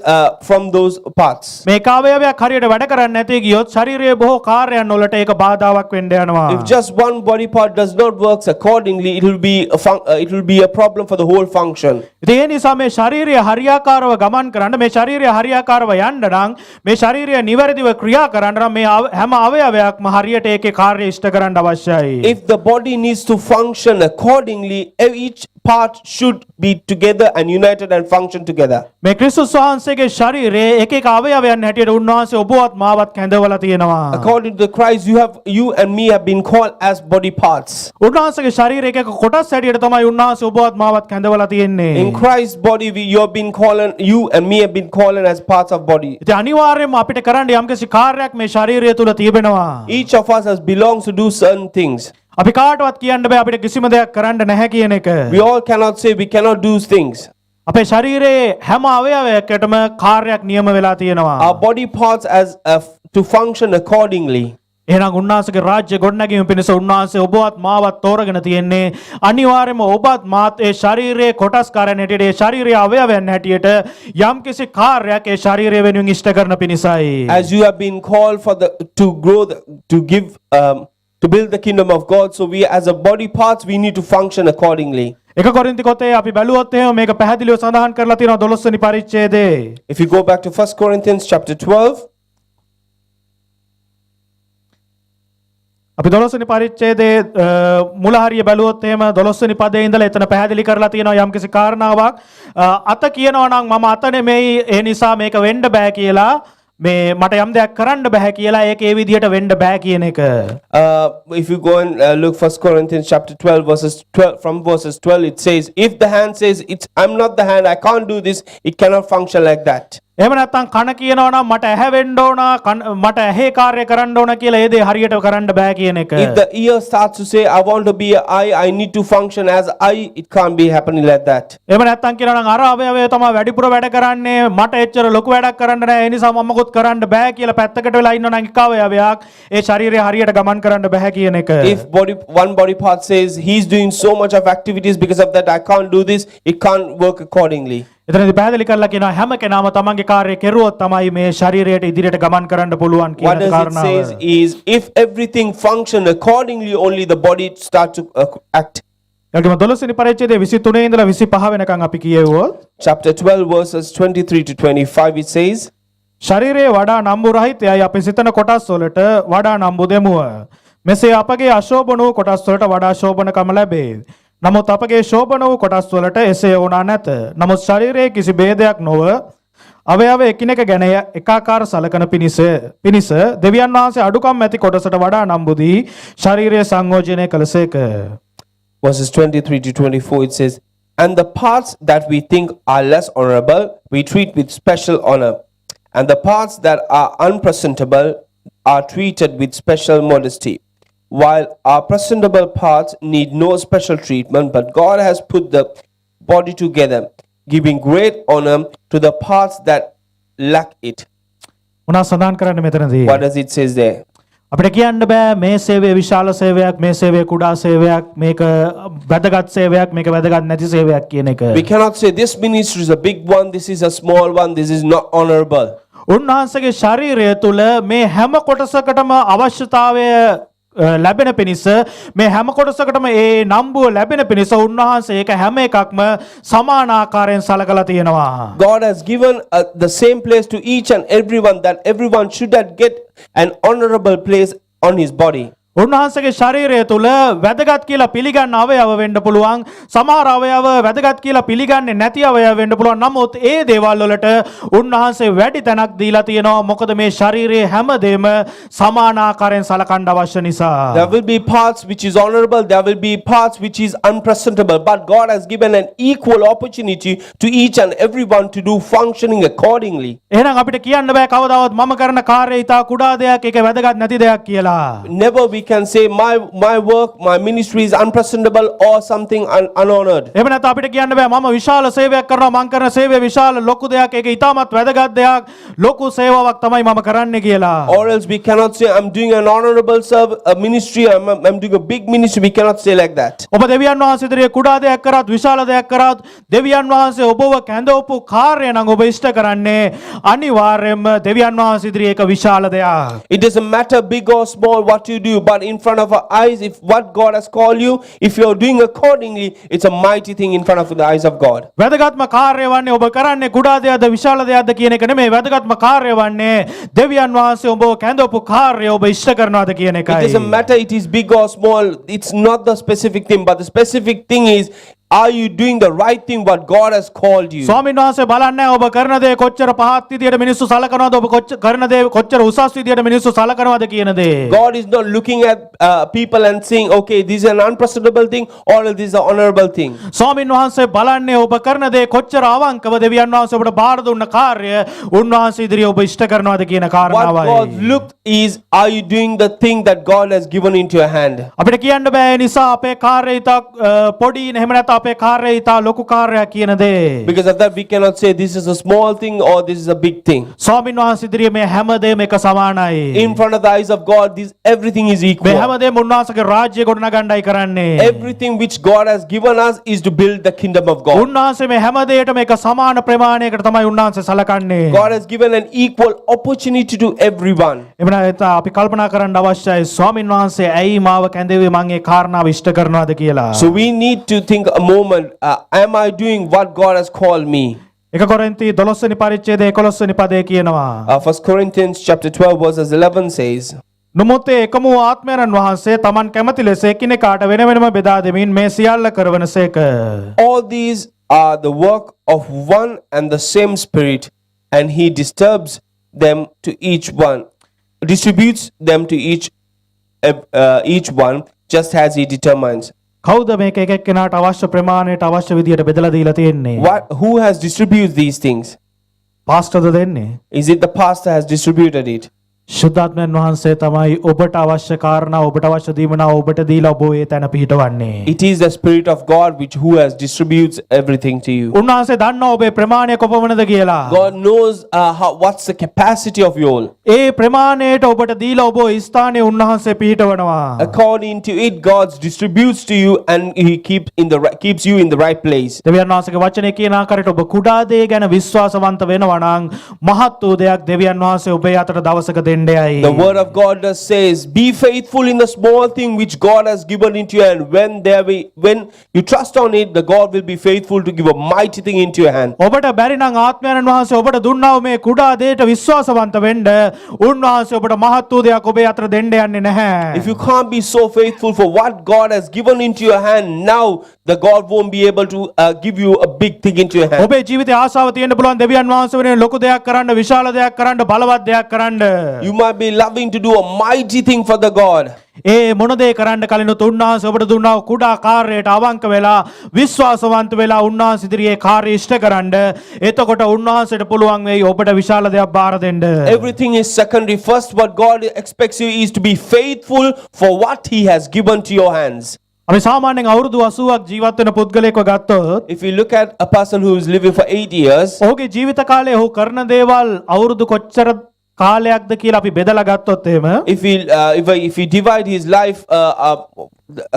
from those parts. මේක අවයවයක් හරියට වැඩ කරන්නේ නැති ගියොත් ශරීරයේ බොහෝ කාර්යයන් වලට ඒක බාධාවක් වෙන්න යනවා. If just one body part does not work accordingly, it will be a problem for the whole function. ඒ නිසා මේ ශරීරය හරියාකාරව ගමන් කරන්න මේ ශරීරය හරියාකාරව යන්න නම් මේ ශරීරය නිවැරදිව ක්‍රියා කරන්න නම් මේ හැම අවයවයක්ම හරියට ඒකේ කාර්ය ඉෂ්ට කරන්න අවශ්‍යයි. If the body needs to function accordingly, each part should be together and united and function together. මේ ක්‍රිස්තුස් වහන්සේගේ ශරීරයේ එක එක අවයවයන් හැටියට උන්වහන්සේ ඔබවත් මාවත් කැඳවලා තියෙනවා. According to Christ, you and me have been called as body parts. උන්වහන්සේගේ ශරීරයේ එක එක කොටස් හැටියට තමයි උන්වහන්සේ ඔබවත් මාවත් කැඳවලා තියෙන්නේ. In Christ's body, you and me have been called as parts of body. ඉතින් අනිවාර්යයෙන්ම අපිට කරන්න යම්කිසි කාර්යයක් මේ ශරීරය තුල තිබෙනවා. Each of us belongs to do certain things. අපි කාටවත් කියන්න බෑ අපිට කිසිම දෙයක් කරන්න නැහැ කියන එක. We all cannot say we cannot do things. අපේ ශරීරයේ හැම අවයවයකටම කාර්යයක් නියම වෙලා තියෙනවා. Our body parts to function accordingly. එහෙනම් උන්වහන්සේගේ රාජ්‍ය ගොඩනැගීම පිණිස උන්වහන්සේ ඔබවත් මාවත් තෝරගෙන තියෙන්නේ අනිවාර්යයෙන්ම ඔබත් මාත් ඒ ශරීරයේ කොටස්කාරයන් හැටියට ඒ ශරීරයේ අවයවයන් හැටියට යම්කිසි කාර්යයක් ඒ ශරීරය වෙනුවෙන් ඉෂ්ට කරන පිණිසයි. As you have been called to build the kingdom of God, so we as a body parts we need to function accordingly. එක කොරින්ති පොතේ අපි බැලුවොත් එහෙම මේක පැහැදිලිව සඳහන් කරලා තියෙනවා 12 වෙනි පරිච්ඡේදයේ. If you go back to 1 Corinthians chapter 12, අපි 12 වෙනි පරිච්ඡේදයේ මුල හරිය බැලුවොත් එහෙම 12 වෙනි පදයේ ඉඳලා එතන පැහැදිලි කරලා තියෙනවා යම්කිසි කාරණාවක් අත කියනවා නම් මම අත නෙමෙයි ඒ නිසා මේක වෙන්න බෑ කියලා මේ මට යම් දෙයක් කරන්න බෑ කියලා ඒක ඒ විදිහට වෙන්න බෑ කියන එක. if you go and look 1 Corinthians chapter 12 from verses 12, it says, if the hand says I'm not the hand, I can't do this, it cannot function like that. එහෙම නැත්නම් කන කියනවා නම් මට ඇහැ වෙන්න ඕන මට ඇහි කාර්ය කරන්න ඕන කියලා ඒ දේ හරියට කරන්න බෑ කියන එක. If the ear starts to say I want to be an eye, I need to function as eye, it can't be happening like that. එහෙම නැත්නම් කියනවා නම් අර අවයවය තමයි වැඩිපුර වැඩ කරන්නේ මට එච්චර ලොකු වැඩක් කරන්න නෑ ඒ නිසා මම මොකොත් කරන්න බෑ කියලා පැත්තකට වෙලා ඉන්නවා නම් එක අවයවයක් ඒ ශරීරය හරියට ගමන් කරන්න බෑ කියන එක. If one body part says he's doing so much of activities, because of that I can't do this, it can't work accordingly. එතනදී පැහැදිලි කරලා කියනවා හැම කෙනාම තමන්ගේ කාර්යය කෙරුවොත් තමයි මේ ශරීරයට ඉදිරියට ගමන් කරන්න පුළුවන් What කියන does it කාරණාව. says is, if everything function accordingly, only the body start to act. ඒකම 12 වෙනි පරිච්ඡේදයේ 23 ඉඳලා 25 වෙනකන් අපි කියවුවොත් Chapter 12 verses 23 to 25, it says, ශරීරයේ වඩා නම්බු රහිතයයි අපි සිතන කොටස් වලට වඩා නම්බු දෙමුව. මෙසේ අපගේ අශෝභන වූ කොටස් වලට වඩා ශෝභනකම ලැබේ. නමුත් අපගේ ශෝභන වූ කොටස් වලට එසේ වුණා නැත. නමුත් ශරීරයේ කිසි ભેදයක් නොව අවයව එකිනෙක ගැන එකාකාර සලකන පිණිස දෙවියන් වහන්සේ අඩුකම් ඇති කොටසට වඩා නම්බු දී ශරීරය සංයෝජනය කළසේක. verses 23 to 24, it says, and the parts that we think are less honorable, we treat with special honor. And the parts that are unpresentable are treated with special modesty. While our presentable parts need no special treatment, but God has put the body together, giving great honor to the parts that lack it. මොනා සඳහන් කරන්නේ මෙතනදී? What does it says there? අපිට කියන්න බෑ මේ සේවය විශාල සේවයක් මේ සේවය කුඩා සේවයක් මේක වැදගත් සේවයක් මේක වැදගත් නැති සේවයක් කියන එක. We cannot say this ministry is a big one, this is a small one, this is not honorable. උන්වහන්සේගේ ශරීරය තුල මේ හැම කොටසකටම අවශ්‍යතාවය ලැබෙන පිණිස මේ හැම කොටසකටම ඒ නම්බුව ලැබෙන පිණිස උන්වහන්සේ ඒක හැම එකක්ම සමාන ආකාරයෙන් සලකලා තියෙනවා. God has given the same place to each and everyone, that everyone should get an honorable place on his body. උන්වහන්සේගේ ශරීරය තුල වැදගත් කියලා පිළිගන්න අවයව වෙන්න පුළුවන්. සමහර අවයව වැදගත් කියලා පිළිගන්නේ නැති අවයව වෙන්න පුළුවන්. නමුත් ඒ දේවල් වලට උන්වහන්සේ වැඩි තැනක් දීලා තියෙනවා. මොකද මේ ශරීරයේ හැමදේම සමාන ආකාරයෙන් සලකන්න අවශ්‍ය නිසා. There will be parts which is honorable, there will be parts which is unpresentable, but God has given an equal opportunity to each and everyone to do functioning accordingly. එහෙනම් අපිට කියන්න බෑ කවදාවත් මම කරන කාර්යය ඉතා කුඩා දෙයක් ඒක වැදගත් නැති දෙයක් කියලා. Never we can say my work, my ministry is unpresentable or something unhonored. එහෙම නැත්නම් අපිට කියන්න බෑ මම විශාල සේවයක් කරනවා මම කරන සේවය විශාල ලොකු දෙයක් ඒක ඉතාමත් වැදගත් දෙයක් ලොකු සේවාවක් තමයි මම කරන්නේ කියලා. Or else we cannot say I'm doing an honorable ministry, I'm doing a big ministry. We cannot say like that. ඔබ දෙවියන් වහන්සේ ඉදිරියේ කුඩා දෙයක් කරත් විශාල දෙයක් කරත් දෙවියන් වහන්සේ ඔබව කැඳවපු කාර්යය නම් ඔබ ඉෂ්ට කරන්නේ අනිවාර්යයෙන්ම දෙවියන් වහන්සේ ඉදිරියේ එක විශාල දෙයක්. It doesn't matter big or small what you do, but in front of our eyes, if what God has called you, if you're doing accordingly, it's a mighty thing in front of the eyes of God. වැදගත්ම කාර්යය වන්නේ ඔබ කරන්නේ කුඩා දෙයක්ද විශාල දෙයක්ද කියන එක නෙමෙයි. වැදගත්ම කාර්යය වන්නේ දෙවියන් වහන්සේ ඔබව කැඳවපු කාර්යය ඔබ ඉෂ්ට කරනවාද කියන It එකයි. doesn't matter it is big or small, it's not the specific thing, but the specific thing is, are you doing the right thing what God has called you? ස්වාමීන් වහන්සේ බලන්නේ ඔබ කරන දේ කොච්චර පහත් විදියට මිනිස්සු සලකනවද ඔබ කරන දේ කොච්චර උසස් විදියට මිනිස්සු සලකනවද කියන දේ. God is not looking at people and saying, okay, this is an unpresentable thing or this is an honorable thing. ස්වාමීන් වහන්සේ බලන්නේ ඔබ කරන දේ කොච්චර අවංකව දෙවියන් වහන්සේ ඔබට බාර දුන්න කාර්යය උන්වහන්සේ ඉදිරියේ ඔබ ඉෂ්ට කරනවද කියන What කාරණාවයි. God looked is, are you doing the thing that God has given into your hand? අපිට කියන්න බෑ ඒ නිසා අපේ කාර්යය ඉතා පොඩි එහෙම නැත්නම් අපේ කාර්යය ඉතා ලොකු කාර්යයක් කියන දේ. Because of that we cannot say this is a small thing or this is a big thing. ස්වාමීන් වහන්සේ ඉදිරියේ මේ හැමදේම එක සමානයි. In front of the eyes of God, everything is මේ equal. හැමදේම උන්වහන්සේගේ රාජ්‍යය ගොඩනගන්නයි කරන්නේ. Everything which God has given us is to build the kingdom of God. උන්වහන්සේ මේ හැමදේටම එක සමාන ප්‍රමාණයකට තමයි උන්වහන්සේ සලකන්නේ. God has given an equal opportunity to everyone. එබැවින් අපි කල්පනා කරන්න අවශ්‍යයි ස්වාමීන් වහන්සේ ඇයි මාව කැඳෙව්වේ මම ඒ කාරණාව ඉෂ්ට කරනවාද කියලා. So we need to think a moment, am I doing what God has called me? එක කොරින්ති 12 වෙනි පරිච්ඡේදයේ 11 වෙනි පදයේ කියනවා. 1 Corinthians chapter 12 verses 11 says, නමුත් ඒ එකම ආත්මයන් වහන්සේ තමන් කැමති ලෙස එකිනෙකාට වෙන වෙනම බෙදා දෙමින් මේ සියල්ල කරවනසේක. all these are the work of one and the same Spirit, and He distributes them to each one just as He determines. කවුද මේක එක එක්කෙනාට අවශ්‍ය ප්‍රමාණයට අවශ්‍ය විදියට බෙදලා දීලා තියෙන්නේ? Who has distributed these things? පාස්ටර්ද දෙන්නේ? Is it the pastor has distributed it? ශුද්ධාත්මයන් වහන්සේ තමයි ඔබට අවශ්‍ය කාරණා ඔබට අවශ්‍ය දීමනා ඔබට දීලා ඔබ ඒ තැන පිහිටවන්නේ. It is the Spirit of God who has distributes everything to you. උන්වහන්සේ දන්නවා ඔබේ ප්‍රමාණය කොපමණද කියලා. God knows what's the capacity of you all. ඒ ප්‍රමාණයට ඔබට දීලා ඔබ ඒ ස්ථානයේ උන්වහන්සේ පිහිටවනවා. According to it, God distributes to you and He keeps you in the right place. දෙවියන් වහන්සේගේ වචනේ කියන ආකාරයට ඔබ කුඩා දේ ගැන විශ්වාසවන්ත වෙනවා නම් මහත් වූ දෙයක් දෙවියන් වහන්සේ ඔබේ අතට දවසක දෙන්නේයි. The word of God does says, be faithful in the small thing which God has given into your hand. When you trust on it, the God will be faithful to give a mighty thing into your hand. ඔබට බැරි නම් ආත්මයන් වහන්සේ ඔබට දුන්නා වූ මේ කුඩා දෙයට විශ්වාසවන්ත වෙන්න උන්වහන්සේ ඔබට මහත් වූ දෙයක් ඔබේ අතට දෙන්න යන්නේ නැහැ. If you can't be so faithful for what God has given into your hand now, the God won't be able to give you a big thing into your hand. ඔබේ ජීවිතයේ ආශාව තියෙන්න පුළුවන් දෙවියන් වහන්සේ වෙනුවෙන් ලොකු දෙයක් කරන්න විශාල දෙයක් කරන්න බලවත් දෙයක් කරන්න. You might be loving to do a mighty thing for the God. ඒ මොන දේ කරන්න කලිනුත් උන්වහන්සේ ඔබට දුන්නා වූ කුඩා කාර්යයට අවංක වෙලා විශ්වාසවන්ත වෙලා උන්වහන්සේ ඉදිරියේ කාර්ය ඉෂ්ට කරන්න. එතකොට උන්වහන්සේට පුළුවන් වෙයි ඔබට විශාල දෙයක් බාර දෙන්න. Everything is secondary. First, what God expects you is to be faithful for what He has given to your hands. අපි සාමාන්‍යයෙන් අවුරුදු 80ක් ජීවත් වෙන පුද්ගලයෙක්ව ගත්තොත් If you look at a person who is living for 8 years, ඔහුගේ ජීවිත කාලයේ ඔහු කරන දේවල් අවුරුදු කොච්චර කාලයක්ද කියලා අපි බෙදලා ගත්තොත් එහෙම if we divide his life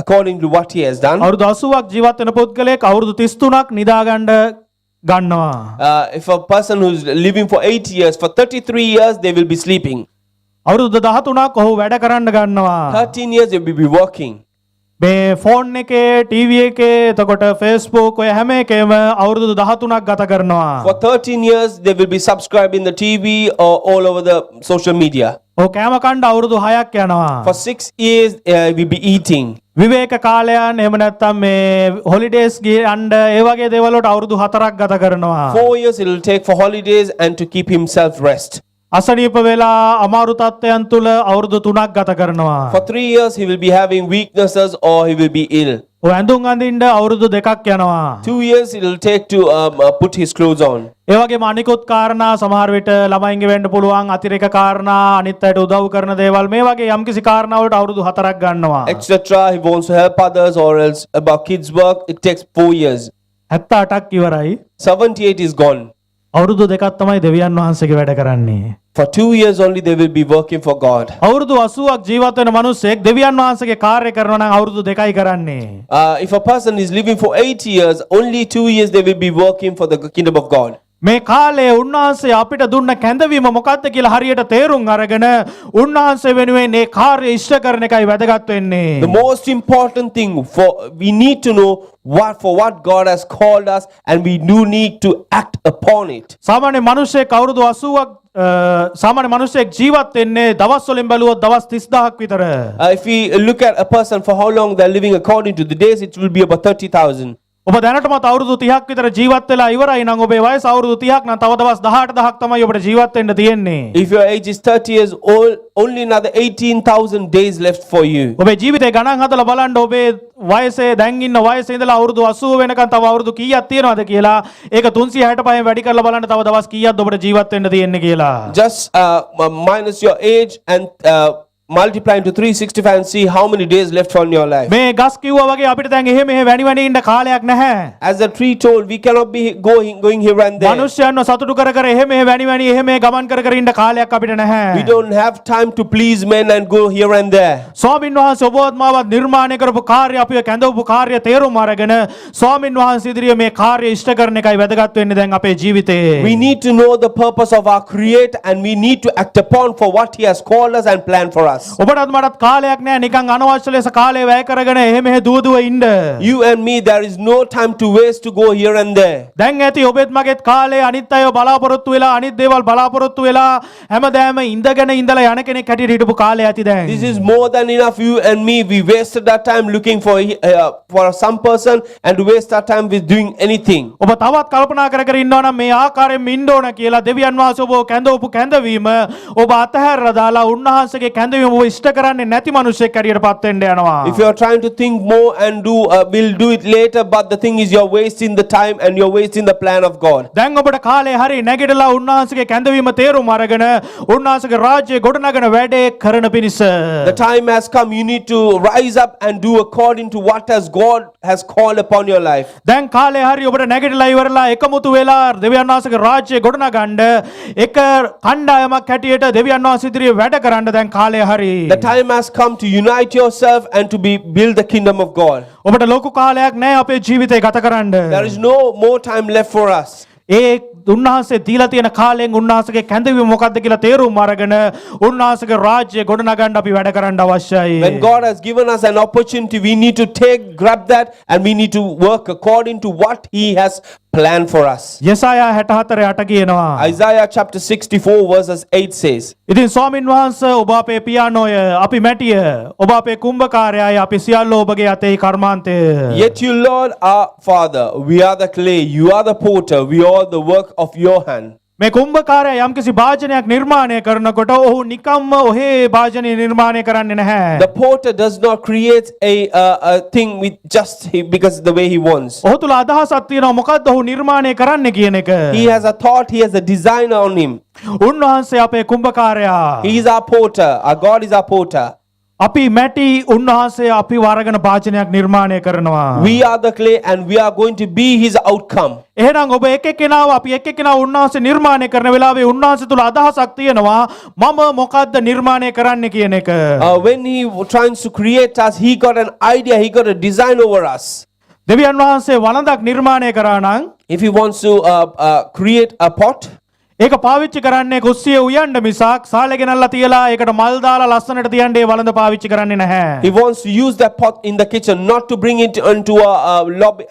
according to what he has done, අවුරුදු 80ක් ජීවත් වෙන පුද්ගලයෙක් අවුරුදු 33ක් නිදාගන්න ගන්නවා. if a person who's living for 8 years, for 33 years they will be sleeping. අවුරුදු 13ක් ඔහු වැඩ කරන්න ගන්නවා. 13 years they will be working. මේ ෆෝන් එකේ ටීවී එකේ එතකොට Facebook ඔය හැම එකේම අවුරුදු 13ක් ගත කරනවා. For 13 years they will be subscribed in the TV or all over the social media. ඔහු කෑම කන්න අවුරුදු 6ක් යනවා. For 6 years will be eating. විවේක කාලයන් එහෙම නැත්නම් මේ හොලිඩේස් ගියන්න ඒ වගේ දේවල් වලට අවුරුදු 4ක් ගත කරනවා. 4 years it will take for holidays and to keep himself rest. අසනීප වෙලා අමාරු තත්ත්වයන් තුල අවුරුදු 3ක් ගත කරනවා. For 3 years he will be having weaknesses or he will be ill. ඔය ඇඳුම් අඳින්න අවුරුදු 2ක් යනවා. 2 years it will take to put his clothes on. ඒ වගේම අනිකුත් කාරණා සමහර විට ළමයින්ගේ වෙන්න පුළුවන් අතිරේක කාරණා අනිත් අයට උදව් කරන දේවල් මේ වගේ යම්කිසි කාරණා වලට අවුරුදු 4ක් ගන්නවා. Etc. He wants to help others or else about kids work. It takes 4 years. 78ක් ඉවරයි. 78 is gone. අවුරුදු 2ක් තමයි දෙවියන් වහන්සේගේ වැඩ කරන්නේ. For 2 years only they will be working for God. අවුරුදු 80ක් ජීවත් වෙන මිනිස්සෙක් දෙවියන් වහන්සේගේ කාර්ය කරනවා නම් අවුරුදු 2යි කරන්නේ. If a person is living for 8 years, only 2 years they will be working for the kingdom of God. මේ කාලේ උන්වහන්සේ අපිට දුන්න කැඳවීම මොකක්ද කියලා හරියට තේරුම් අරගෙන උන්වහන්සේ වෙනුවෙන් මේ කාර්ය ඉෂ්ට කරන එකයි වැදගත් වෙන්නේ. The most important thing we need to know what God has called us, and we do need to act upon it. සාමාන්‍ය මිනිස්සෙක් අවුරුදු 80ක් සාමාන්‍ය මිනිස්සෙක් ජීවත් වෙන්නේ දවස් වලින් බැලුවොත් දවස් 30000ක් විතර. If we look at a person for how long they're living according to the days, it will be about 30,000. ඔබ දැනටමත් අවුරුදු 30ක් විතර ජීවත් වෙලා ඉවරයි නම් ඔබේ වයස අවුරුදු 30ක් නම් තව දවස් 18000ක් තමයි ඔබට ජීවත් වෙන්න තියෙන්නේ. If your age is 30 years old, only another 18,000 days left for you. ඔබේ ජීවිතේ ගණන් හදලා බලන්න ඔබේ වයසේ දැන් ඉන්න වයසේ ඉඳලා අවුරුදු 80 වෙනකන් තව අවුරුදු කීයක් තියෙනවද කියලා ඒක 365න් වැඩි කරලා බලන්න තව දවස් කීයක්ද ඔබට ජීවත් වෙන්න තියෙන්නේ කියලා. Just minus your age and multiply into 365 and see how many days left on your life. මේ ගස් කිව්වා වගේ අපිට දැන් එහෙම වැනි වැනි ඉන්න කාලයක් නැහැ. As the tree told, we cannot be going here and there. මිනිස්යන්ව සතුටු කර කර එහෙම වැනි වැනි එහෙම ගමන් කර කර ඉන්න කාලයක් අපිට නැහැ. We don't have time to please men and go here and there. ස්වාමින් වහන්සේ ඔබවත් මාවත් නිර්මාණය කරපු කාර්ය අපිව කැඳවපු කාර්ය තේරුම් අරගෙන ස්වාමින් වහන්සේ ඉදිරියේ මේ කාර්ය ඉෂ්ට කරන එකයි වැදගත් වෙන්නේ දැන් අපේ ජීවිතේ. We need to know the purpose of our Creator, and we need to act upon for what He has called us and planned for us. ඔබටත් මටත් කාලයක් නැහැ නිකන් අනවශ්‍ය ලෙස කාලය වැය කරගෙන එහෙම දුව දුව ඉන්න. You and me, there is no time to waste to go here and there. දැන් ඇති ඔබෙත් මගෙත් කාලේ අනිත් අයව බලාපොරොත්තු වෙලා අනිත් දේවල් බලාපොරොත්තු වෙලා හැමදාම ඉඳගෙන ඉඳලා යන කෙනෙක් හැටියට හිටපු කාලේ ඇති දැන්. This is more than enough. You and me, we wasted our time looking for some person and to waste our time with doing anything. ඔබ තවත් කල්පනා කර කර ඉන්නවා නම් මේ ආකාරයෙන් ඉන්න ඕන කියලා දෙවියන් වහන්සේ ඔබ කැඳවපු කැඳවීම ඔබ අතහැරලා දාලා උන්වහන්සේගේ කැඳවීම ඔබ ඉෂ්ට කරන්නේ නැති මිනිසෙක් හැටියට පත් වෙන්න යනවා. If you are trying to think more and will do it later, but the thing is you're wasting the time and you're wasting the plan of God. දැන් ඔබට කාලේ හරි නැගිටලා උන්වහන්සේගේ කැඳවීම තේරුම් අරගෙන උන්වහන්සේගේ රාජ්‍ය ගොඩනගන වැඩේ කරන පිණිස. The time has come. You need to rise up and do according to what as God has called upon your life. දැන් කාලේ හරි ඔබට නැගිටලා ඉවරලා එකමුතු වෙලා දෙවියන් වහන්සේගේ රාජ්‍ය ගොඩනගන්න එක කණ්ඩායමක් හැටියට දෙවියන් වහන්සේ ඉදිරියේ වැඩ කරන්න දැන් කාලේ හරි. The time has come to unite yourself and to build the kingdom of God. ඔබට ලොකු කාලයක් නැහැ අපේ ජීවිතේ ගත කරන්න. There is no more time left for us. ඒ උන්වහන්සේ දීලා තියෙන කාලයෙන් උන්වහන්සේගේ කැඳවීම මොකක්ද කියලා තේරුම් අරගෙන උන්වහන්සේගේ රාජ්‍ය ගොඩනගන්න අපි වැඩ කරන්න අවශ්‍යයි. When God has given us an opportunity, we need to grab that, and we need to work according to what He has planned for us. යෙසායා 64:8 කියනවා. Isaiah chapter 64 verses 8 says, ඉතින් ස්වාමින් වහන්සේ ඔබ අපේ පියානෝය අපි මැටිය ඔබ අපේ කුම්භකාරයයි අපි සියල්ල ඔබගේ අතේ කර්මාන්තය. Yet you, Lord, our Father, we are the clay, you are the potter, we are the work of your hand. මේ කුම්භකාරයා යම්කිසි භාජනයක් නිර්මාණය කරනකොට ඔහු නිකම්ම ඔහේ භාජනය නිර්මාණය කරන්නේ නැහැ. The potter does not create a thing with just because the way he wants. ඔහු තුල අදහසක් තියෙනවා මොකද්ද ඔහු නිර්මාණය කරන්න කියන එක. He has a thought, he has a design on him. උන්වහන්සේ අපේ කුම්භකාරයා. He is our potter, our God is our potter. අපි මැටි උන්වහන්සේ අපි වරගෙන භාජනයක් නිර්මාණය කරනවා. We are the clay and we are going to be his outcome. එහෙනම් ඔබ එක එක්කෙනාව අපි එක එක්කෙනා උන්වහන්සේ නිර්මාණය කරන වෙලාවේ උන්වහන්සේ තුල අදහසක් තියෙනවා මම මොකද්ද නිර්මාණය කරන්න කියන එක. When he tries to create us, he got an idea, he got a design over us. දෙවියන් වහන්සේ වළඳක් නිර්මාණය කරා නම් If he wants to create a pot, ඒක පාවිච්චි කරන්නේ කුස්සිය උයන්න මිසක් සාලේ ගෙනල්ලා තියලා ඒකට මල් දාලා ලස්සනට තියන්නේ ඒ වළඳ පාවිච්චි කරන්නේ නැහැ. he wants to use that pot in the kitchen, not to bring it into a lobby,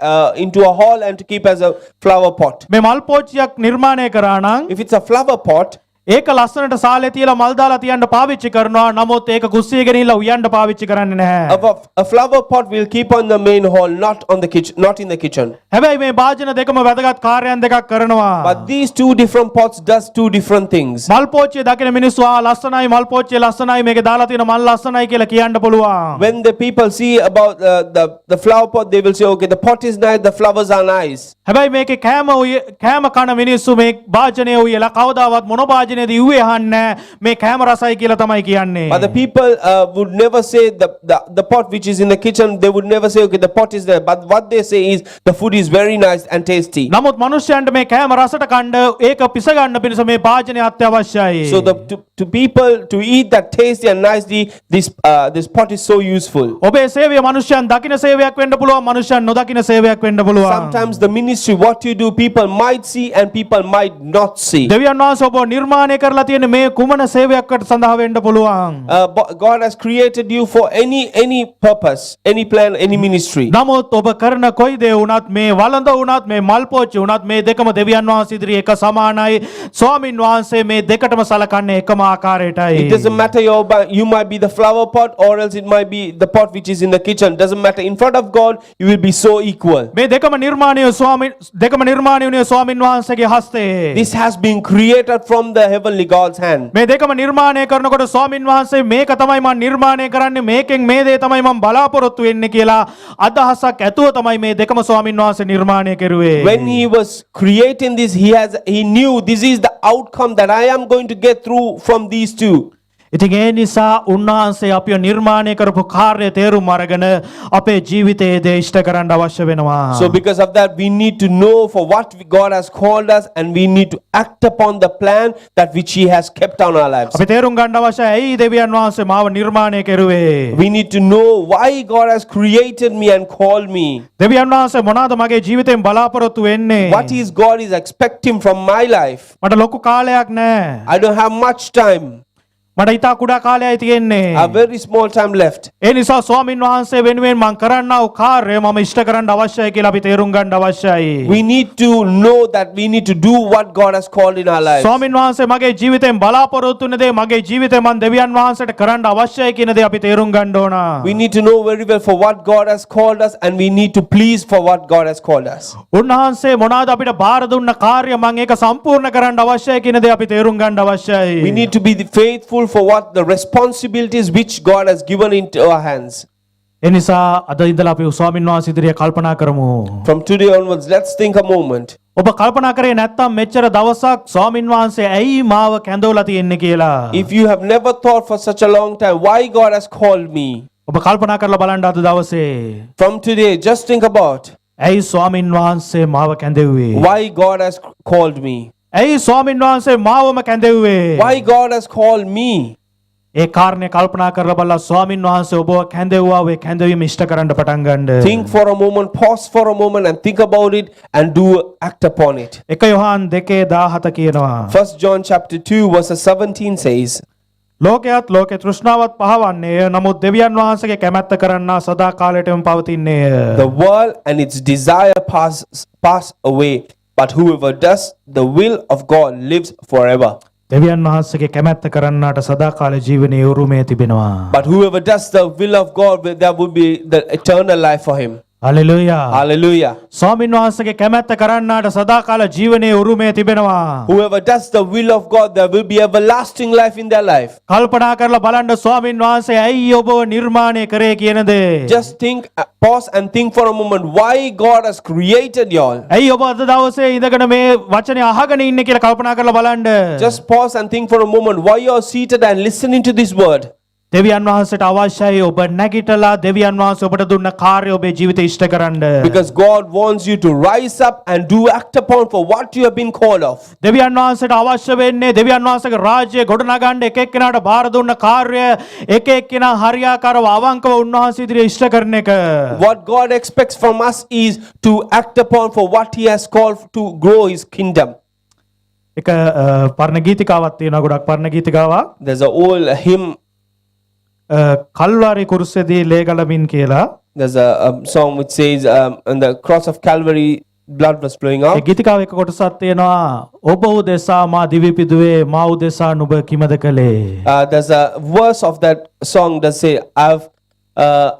into a hall and to keep as a flower pot. මේ මල් පෝච්චියක් නිර්මාණය කරා නම් If it's a flower pot, ඒක ලස්සනට සාලේ තියලා මල් දාලා තියන්න පාවිච්චි කරනවා. නමුත් ඒක කුස්සිය ගෙනilla උයන්න පාවිච්චි කරන්නේ නැහැ. a flower pot will keep on the main hall, not on the kitchen, not in the kitchen. හැබැයි මේ භාජන දෙකම වැදගත් කාර්යයන් දෙකක් කරනවා. But these two different pots does two different things. මල් පෝච්චිය දකින මිනිස්සු ලස්සනයි මල් පෝච්චිය ලස්සනයි මේකේ දාලා තියෙන මල් ලස්සනයි කියලා කියන්න පුළුවන්. When the people see about the flower pot, they will say, okay, the pot is nice, the flowers are nice. හැබැයි මේකේ කෑම කන මිනිස්සු මේ භාජනය උයලා කවදාවත් මොන භාජනයේදී උවේ අහන්නේ මේ කෑම රසයි කියලා තමයි කියන්නේ. But the people would never say the pot which is in the kitchen, they would never say, okay, the pot is there. But what they say is the food is very nice and tasty. නමුත් මිනිස්යන්ට මේ කෑම රසට කන්න ඒක පිස ගන්න පිණිස මේ භාජනය අත්‍යවශ්‍යයි. So to people to eat that tasty and nicely, this pot is so useful. ඔබේ සේවය මිනිස්යන් දකින සේවයක් වෙන්න පුළුවන් මිනිස්යන් නොදකින සේවයක් වෙන්න පුළුවන්. Sometimes the ministry, what you do, people might see and people might not see. දෙවියන් වහන්සේ ඔබ නිර්මාණය කරලා තියෙන මේ කුමන සේවයක්කට සඳහා වෙන්න පුළුවන්. God has created you for any purpose, any plan, any ministry. නමුත් ඔබ කරන කොයි දේ වුණත් මේ වළඳ වුණත් මේ මල් පෝච්චි වුණත් මේ දෙකම දෙවියන් වහන්සේ ඉදිරියේ එක සමානයි. ස්වාමින් වහන්සේ මේ දෙකටම සලකන්නේ එකම ආකාරයටයි. It doesn't matter you might be the flower pot or else it might be the pot which is in the kitchen. Doesn't matter. In front of God, you will be so equal. මේ දෙකම නිර්මාණය වුණේ ස්වාමින් වහන්සේගේ හස්තේ. This has been created from the heavenly God's hand. මේ දෙකම නිර්මාණය කරනකොට ස්වාමින් වහන්සේ මේක තමයි මම නිර්මාණය කරන්නේ මේකෙන් මේ දේ තමයි මම බලාපොරොත්තු වෙන්නේ කියලා අදහසක් ඇතුව තමයි මේ දෙකම ස්වාමින් වහන්සේ නිර්මාණය කරුවේ. When he was creating this, he knew this is the outcome that I am going to get through from these two. ඉතින් ඒ නිසා උන්වහන්සේ අපිව නිර්මාණය කරපු කාර්යය තේරුම් අරගෙන අපේ ජීවිතයේ දේ ඉෂ්ට කරන්න අවශ්‍ය වෙනවා. So because of that, we need to know for what God has called us and we need to act upon the plan that which he has kept on our lives. අපි තේරුම් ගන්න අවශ්‍යයි ඇයි දෙවියන් වහන්සේ මාව නිර්මාණය කරුවේ. We need to know why God has created me and called me. දෙවියන් වහන්සේ මොනවාද මගේ ජීවිතයෙන් බලාපොරොත්තු වෙන්නේ. What is God is expecting from my life. මට ලොකු කාලයක් නැහැ. I don't have much time. මට ඉතා කුඩා කාලයයි තියෙන්නේ. A very small time left. ඒ නිසා ස්වාමින් වහන්සේ වෙනුවෙන් මම කරන්නා වූ කාර්යය මම ඉෂ්ට කරන්න අවශ්‍යයි කියලා අපි තේරුම් ගන්න අවශ්‍යයි. We need to know that we need to do what God has called in our lives. ස්වාමින් වහන්සේ මගේ ජීවිතයෙන් බලාපොරොත්තු වෙන දේ මගේ ජීවිතේ මම දෙවියන් වහන්සේට කරන්න අවශ්‍යයි කියන දේ අපි තේරුම් ගන්න ඕන. We need to know very well for what God has called us and we need to please for what God has called us. උන්වහන්සේ මොනවාද අපිට බාර දුන්න කාර්ය මම ඒක සම්පූර්ණ කරන්න අවශ්‍යයි කියන දේ අපි තේරුම් ගන්න අවශ්‍යයි. We need to be faithful for what the responsibilities which God has given into our hands. එනිසා අද ඉඳලා අපි ස්වාමින් වහන්සේ ඉදිරියේ කල්පනා කරමු. From today onwards, let's think a moment. ඔබ කල්පනා කරේ නැත්තම් මෙච්චර දවසක් ස්වාමින් වහන්සේ ඇයි මාව කැඳවලා තියෙන්නේ කියලා. If you have never thought for such a long time why God has called me, ඔබ කල්පනා කරලා බලන්න අද දවසේ. from today, just think about ඇයි ස්වාමින් වහන්සේ මාව කැඳෙව්වේ. why God has called me. ඇයි ස්වාමින් වහන්සේ මාවම කැඳෙව්වේ. Why God has called me. ඒ කාරණේ කල්පනා කරලා බලලා ස්වාමින් වහන්සේ ඔබව කැඳෙව්වා වේ කැඳවීම ඉෂ්ට කරන්න පටන් ගන්න. Think for a moment, pause for a moment and think about it and act upon it. 1 Yohan 2:17 කියනවා. 1 John chapter 2 verse 17 says, ලෝකයත් ලෝකේ තෘෂ්ණාවත් පහවන්නේ නමුත් දෙවියන් වහන්සේගේ කැමැත්ත කරන්නා සදා කාලයටම පවතින්නේ. the world and its desire pass away, but whoever does the will of God lives forever. දෙවියන් වහන්සේගේ කැමැත්ත කරන්නාට සදා කාල ජීවනයේ උරුමය තිබෙනවා. But whoever does the will of God, there will be the eternal life for him. Hallelujah. Hallelujah. ස්වාමින් වහන්සේගේ කැමැත්ත කරන්නාට සදා කාල ජීවනයේ උරුමය තිබෙනවා. Whoever does the will of God, there will be everlasting life in their life. කල්පනා කරලා බලන්න ස්වාමින් වහන්සේ ඇයි ඔබව නිර්මාණය කරේ කියන දේ. Just think, pause and think for a moment why God has created y'all. ඇයි ඔබ අද දවසේ ඉඳගෙන මේ වචනේ අහගෙන ඉන්නේ කියලා කල්පනා කරලා බලන්න. Just pause and think for a moment why you are seated and listening to this word. දෙවියන් වහන්සේට අවශ්‍යයි ඔබ නැගිටලා දෙවියන් වහන්සේ ඔබට දුන්න කාර්ය ඔබේ ජීවිතේ ඉෂ්ට කරන්න. Because God wants you to rise up and do act upon for what you have been called of. දෙවියන් වහන්සේට අවශ්‍ය වෙන්නේ දෙවියන් වහන්සේගේ රාජ්‍යය ගොඩනගන්න එක එක්කෙනාට බාර දුන්න කාර්ය එක එක්කෙනා හරියාකාරව අවංකව උන්වහන්සේ ඉදිරියේ ඉෂ්ට කරන එක. What God expects from us is to act upon for what He has called to grow His kingdom. එක පරණ ගීතිකාවක් තියෙනවා ගොඩක් පරණ ගීතිකාවක්. There's an old hymn. Kalvari කුරුසෙදී ලේ ගලමින් කියලා. There's a song which says, on the cross of Calvary, blood was flowing A out. ගීතිකාව එක කොටසක් තියෙනවා ඔබ උදෙසා මා දිවි පිදුවේ මා උදෙසා නුඹ කිමද කළේ. There's a verse of that song that say,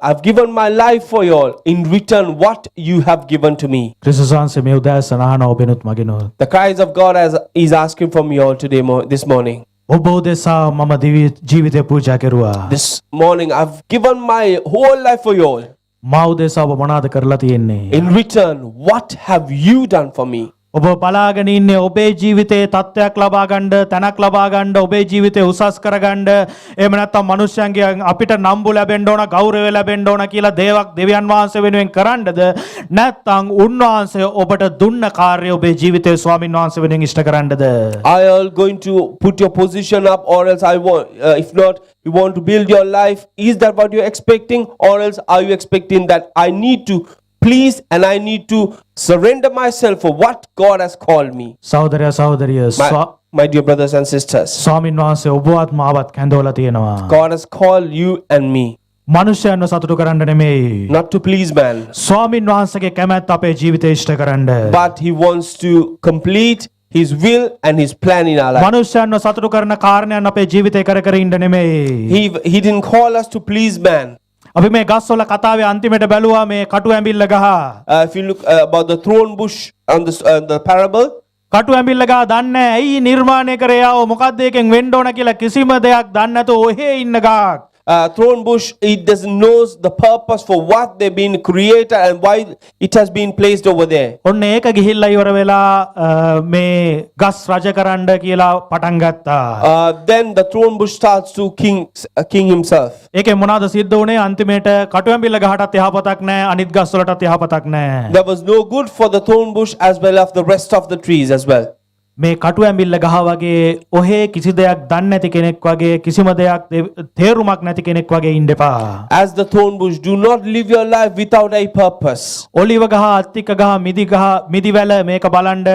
I've given my life for you all. In return, what you have given to me. ක්‍රිස්තුස් වහන්සේ මේ උදෑසන අහන ඔබෙනුත් මගෙනුත්. The cries of God is asking from you all today, this morning. ඔබ උදෙසා මම දිවි ජීවිතය පූජා කෙරුවා. This morning, I've given my whole life for you all. මා උදෙසා ඔබ මොනවාද කරලා තියෙන්නේ? In return, what have you done for me? ඔබ බලාගෙන ඉන්නේ ඔබේ ජීවිතේ තත්ත්වයක් ලබා ගන්න තැනක් ලබා ගන්න ඔබේ ජීවිතේ උසස් කරගන්න එහෙම නැත්නම් මිනිස්යන්ගේ අපිට නම්බු ලැබෙන්න ඕන ගෞරවය ලැබෙන්න ඕන කියලා දෙවියන් වහන්සේ වෙනුවෙන් කරන්නද නැත්නම් උන්වහන්සේ ඔබට දුන්න කාර්යය ඔබේ ජීවිතේ ස්වාමින් වහන්සේ වෙනුවෙන් ඉෂ්ට කරන්නද? Are you all going to put your position up, or else if not, you want to build your life? Is that what you're expecting, or else are you expecting that I need to please and I need to surrender myself for what God has called me? සහෝදරයා සහෝදරිය My dear brothers and sisters, ස්වාමින් වහන්සේ ඔබවත් මාවත් කැඳවලා තියෙනවා. God has called you and me මනුෂ්‍යයන්ව සතුටු කරන්න නෙමෙයි. not to please man, ස්වාමින් වහන්සේගේ කැමැත්ත අපේ ජීවිතේ ඉෂ්ට කරන්න. but He wants to complete His will and His plan in our life. මනුෂ්‍යයන්ව සතුටු කරන කාරණයන් අපේ ජීවිතේ කර කර ඉන්න නෙමෙයි. He didn't call us to please man. අපි මේ ගස්වල කතාවේ අන්තිමට බැලුවා මේ කටු ඇඹිල්ල ගහ. If you look about the thorn bush on the parable, කටු ඇඹිල්ල ගහ දන්නේ ඇයි නිර්මාණය කරේ ආව මොකක්ද එකෙන් වෙන්න ඕන කියලා කිසිම දෙයක් දන්නේ නැතුව ඔහේ ඉන්න ගහක්. thorn bush, it doesn't know the purpose for what they've been created and why it has been placed over there. ඔන්න ඒක ගිහිල්ලා ඉවර වෙලා මේ ගස් රජ කරන්න කියලා පටන් ගත්තා. Then the thorn bush starts to king himself. ඒකේ මොනවාද සිද්ධ වුනේ අන්තිමේට කටු ඇඹිල්ල ගහටත් යහපතක් නැහැ අනිත් ගස් වලටත් යහපතක් නැහැ. There was no good for the thorn bush as well as the rest of the trees as well. මේ කටු ඇඹිල්ල ගහ වගේ ඔහේ කිසි දෙයක් දන්නේ නැති කෙනෙක් වගේ කිසිම දෙයක් තේරුමක් නැති කෙනෙක් වගේ ඉන්න එපා. As the thorn bush, do not live your life without a purpose. ඔලිව ගහ අත්තික ගහ මිදිවැල මේක බලන්න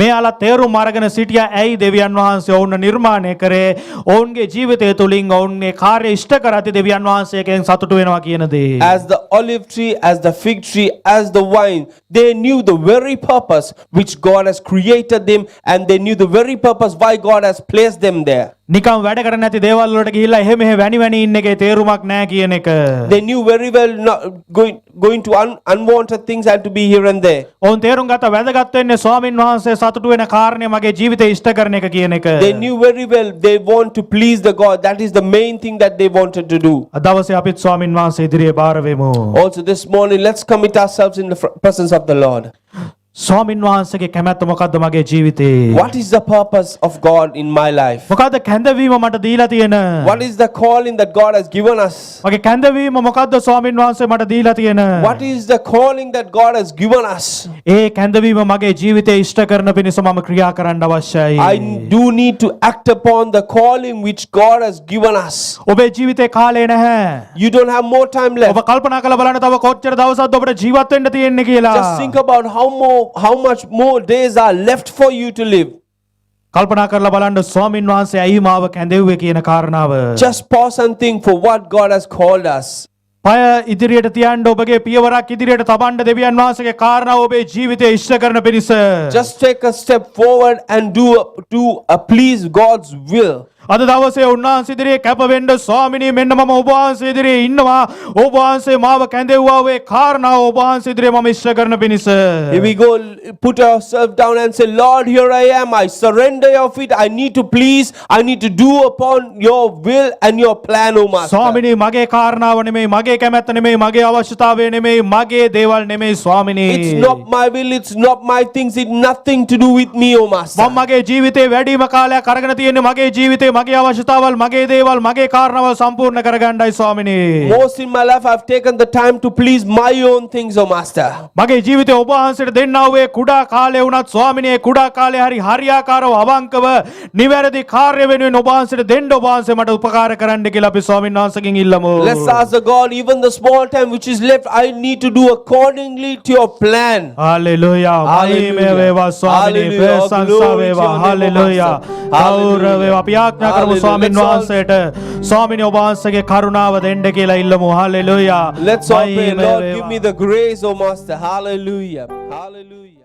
මෙයාලා තේරුම් අරගෙන සිටියා ඇයි දෙවියන් වහන්සේ ඔවුන් නිර්මාණය කරේ ඔවුන්ගේ ජීවිතය තුලින් ඔවුන්ගේ කාර්ය ඉෂ්ට කරති දෙවියන් වහන්සේගෙන් සතුටු වෙනවා කියන දේ. As the olive tree, as the fig tree, as the vine, they knew the very purpose which God has created them, and they knew the very purpose why God has placed them there. නිකම් වැඩ කරන්නේ නැති දේවල් වලට ගිහිල්ලා එහෙ මෙහෙ වැනි ඉන්න එකේ තේරුමක් නැහැ කියන එක. They knew very well not going to unwanted things and to be here and there. ඔවුන් තේරුම් ගත්ත වැදගත් වෙන්නේ ස්වාමින් වහන්සේ සතුටු වෙන කාරණේ මගේ ජීවිතේ ඉෂ්ට කරන එක කියන එක. They knew very well they want to please the God. That is the main thing that they wanted to do. අද දවසේ අපිත් ස්වාමින් වහන්සේ ඉදිරියේ බාර වෙමු. Also this morning, let's commit ourselves in the presence of the Lord. ස්වාමින් වහන්සේගේ කැමැත්ත මොකද්ද මගේ ජීවිතේ? What is the purpose of God in my life? මොකද්ද කැඳවීම මට දීලා තියෙන? What is the calling that God has given us? මගේ කැඳවීම මොකද්ද ස්වාමින් වහන්සේ මට දීලා තියෙන? What is the calling that God has given us? ඒ කැඳවීම මගේ ජීවිතේ ඉෂ්ට කරන පිණිස මම ක්‍රියා කරන්න අවශ්‍යයි. I do need to act upon the calling which God has given us. ඔබේ ජීවිතේ කාලේ නැහැ. You don't have more time left. ඔබ කල්පනා කරලා බලන්න තව කොච්චර දවසක්ද ඔබට ජීවත් වෙන්න තියෙන්නේ කියලා. Just think about how much more days are left for you to live. කල්පනා කරලා බලන්න ස්වාමින් වහන්සේ ඇයි මාව කැඳෙව්වේ කියන කාරණාව. Just pause and think for what God has called us. පය ඉදිරියට තියන්න ඔබගේ පියවරක් ඉදිරියට තබන්න දෙවියන් වහන්සේගේ කාරණාව ඔබේ ජීවිතේ ඉෂ්ට කරන පිණිස. Just take a step forward and do please God's will. අද දවසේ උන්වහන්සේ ඉදිරියේ කැප වෙන්න ස්වාමිනී මෙන්න මම ඔබ වහන්සේ ඉදිරියේ ඉන්නවා ඔබ වහන්සේ මාව කැඳෙව්වා වේ කාරණාව ඔබ වහන්සේ ඉදිරියේ මම ඉෂ්ට කරන පිණිස. Here we go, put ourselves down and say, Lord, here I am. I surrender your feet. I need to please. I need to do upon your will and your plan, O Master. ස්වාමිනී මගේ කාරණාව නෙමෙයි මගේ කැමැත්ත නෙමෙයි මගේ අවශ්‍යතාවය නෙමෙයි මගේ දේවල් නෙමෙයි ස්වාමිනී. It's not my will. It's not my things. It's nothing to do with me, O Master. මම මගේ ජීවිතේ වැඩිම කාලයක් අරගෙන තියෙන්නේ මගේ ජීවිතේ මගේ අවශ්‍යතාවල් මගේ දේවල් මගේ කාරණාවල් සම්පූර්ණ කරගන්නයි ස්වාමිනේ. Most in my life, I've taken the time to please my own things, O Master. මගේ ජීවිතේ ඔබ වහන්සේට දෙන්නා වූ ඒ කුඩා කාලේ වුණත් ස්වාමිනේ කුඩා කාලේ හරි හරියාකාරව අවංකව නිවැරදි කාර්ය වෙනුවෙන් ඔබ වහන්සේට දෙන්න ඔබ වහන්සේ මට උපකාර කරන්න කියලා අපි ස්වාමීන් වහන්සේගෙන් ඉල්ලමු. Let's ask the God, even the small time which is left, I need to do accordingly to your plan. Hallelujah. මහිමය වේවා ස්වාමිනේ. Hallelujah. ප්‍රශංසා Glory to වේවා. your name, O hallelujah. Master. ගෞරව වේවා. අපි ආඥා කරමු Hallelujah. ස්වාමීන් Let's all- වහන්සේට ස්වාමිනේ ඔබ වහන්සේගේ කරුණාව දෙන්න කියලා ඉල්ලමු. Hallelujah. Let's all pray, Lord, give me the grace, O Master. Hallelujah. Hallelujah.